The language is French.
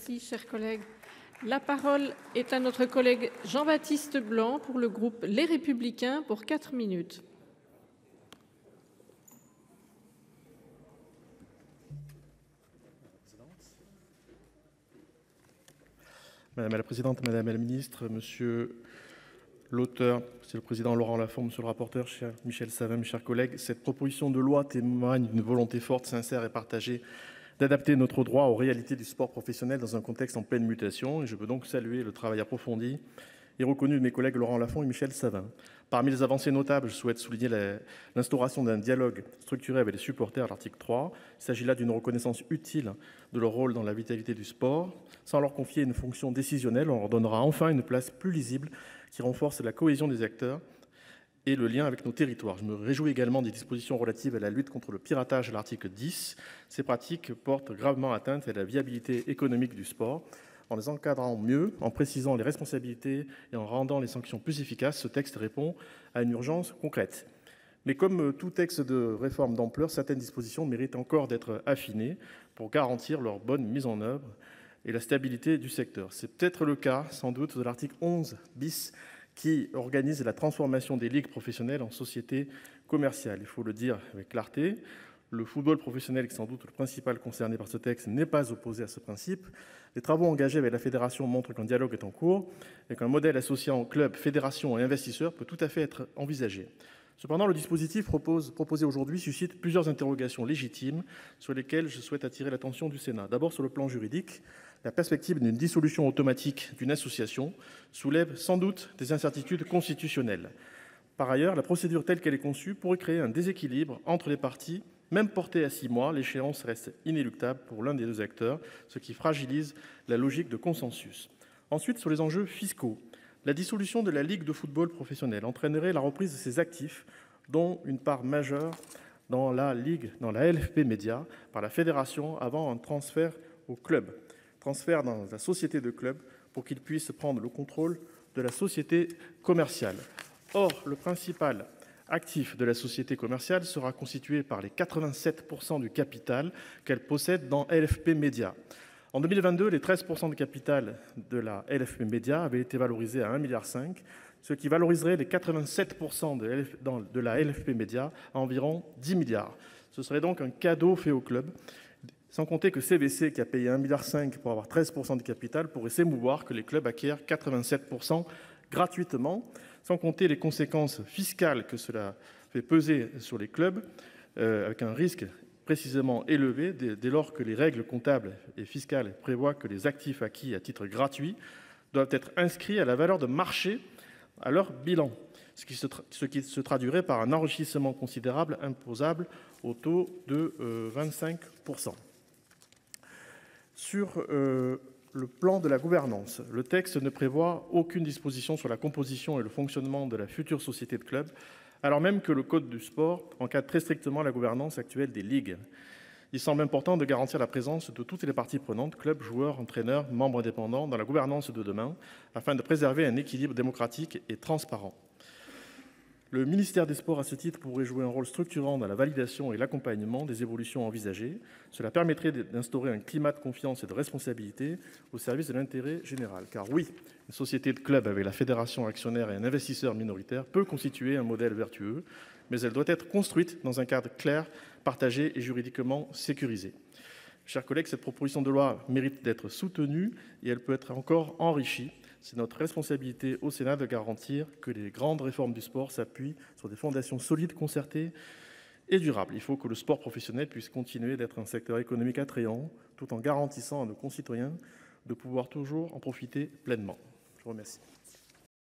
Merci, chers collègues. La parole est à notre collègue Jean-Baptiste Blanc pour le groupe Les Républicains pour 4 minutes. Madame la présidente, madame la ministre, monsieur l'auteur, monsieur le président Laurent Lafont, monsieur le rapporteur, cher Michel Savin, mes chers collègues, cette proposition de loi témoigne d'une volonté forte, sincère et partagée d'adapter notre droit aux réalités du sport professionnel dans un contexte en pleine mutation. Et je veux donc saluer le travail approfondi et reconnu de mes collègues Laurent Lafont et Michel Savin. Parmi les avancées notables, je souhaite souligner l'instauration d'un dialogue structuré avec les supporters à l'article 3. Il s'agit là d'une reconnaissance utile de leur rôle dans la vitalité du sport. Sans leur confier une fonction décisionnelle, on leur donnera enfin une place plus lisible qui renforce la cohésion des acteurs et le lien avec nos territoires. Je me réjouis également des dispositions relatives à la lutte contre le piratage à l'article 10. Ces pratiques portent gravement atteinte à la viabilité économique du sport. En les encadrant mieux, en précisant les responsabilités et en rendant les sanctions plus efficaces, ce texte répond à une urgence concrète. Mais comme tout texte de réforme d'ampleur, certaines dispositions méritent encore d'être affinées pour garantir leur bonne mise en œuvre et la stabilité du secteur. C'est peut-être le cas, sans doute, de l'article 11 bis qui organise la transformation des ligues professionnelles en sociétés commerciales. Il faut le dire avec clarté. Le football professionnel, qui est sans doute le principal concerné par ce texte, n'est pas opposé à ce principe. Les travaux engagés avec la fédération montrent qu'un dialogue est en cours et qu'un modèle associant clubs, fédérations et investisseurs peut tout à fait être envisagé. Cependant, le dispositif proposé aujourd'hui suscite plusieurs interrogations légitimes sur lesquelles je souhaite attirer l'attention du Sénat. D'abord, sur le plan juridique, la perspective d'une dissolution automatique d'une association soulève sans doute des incertitudes constitutionnelles. Par ailleurs, la procédure telle qu'elle est conçue pourrait créer un déséquilibre entre les parties. Même portée à 6 mois, l'échéance reste inéluctable pour l'un des deux acteurs, ce qui fragilise la logique de consensus. Ensuite, sur les enjeux fiscaux, la dissolution de la Ligue de football professionnel entraînerait la reprise de ses actifs, dont une part majeure dans la LFP Média, par la fédération avant un transfert au club. Transfert dans la société de club pour qu'il puisse prendre le contrôle de la société commerciale. Or, le principal actif de la société commerciale sera constitué par les 87% du capital qu'elle possède dans LFP Média. En 2022, les 13% de capital de la LFP Média avaient été valorisés à 1,5 milliard, ce qui valoriserait les 87% de la LFP Média à environ 10 milliards. Ce serait donc un cadeau fait au club, sans compter que CVC, qui a payé 1,5 milliard pour avoir 13% de capital, pourrait s'émouvoir que les clubs acquièrent 87% gratuitement, sans compter les conséquences fiscales que cela fait peser sur les clubs, avec un risque précisément élevé dès lors que les règles comptables et fiscales prévoient que les actifs acquis à titre gratuit doivent être inscrits à la valeur de marché à leur bilan, ce qui se traduirait par un enrichissement considérable imposable au taux de 25%. Sur le plan de la gouvernance, le texte ne prévoit aucune disposition sur la composition et le fonctionnement de la future société de clubs, alors même que le Code du sport encadre très strictement la gouvernance actuelle des ligues. Il semble important de garantir la présence de toutes les parties prenantes, clubs, joueurs, entraîneurs, membres indépendants, dans la gouvernance de demain, afin de préserver un équilibre démocratique et transparent. Le ministère des Sports, à ce titre, pourrait jouer un rôle structurant dans la validation et l'accompagnement des évolutions envisagées. Cela permettrait d'instaurer un climat de confiance et de responsabilité au service de l'intérêt général. Car oui, une société de club avec la fédération actionnaire et un investisseur minoritaire peut constituer un modèle vertueux, mais elle doit être construite dans un cadre clair, partagé et juridiquement sécurisé. Chers collègues, cette proposition de loi mérite d'être soutenue et elle peut être encore enrichie. C'est notre responsabilité au Sénat de garantir que les grandes réformes du sport s'appuient sur des fondations solides, concertées et durables. Il faut que le sport professionnel puisse continuer d'être un secteur économique attrayant, tout en garantissant à nos concitoyens de pouvoir toujours en profiter pleinement. Je vous remercie.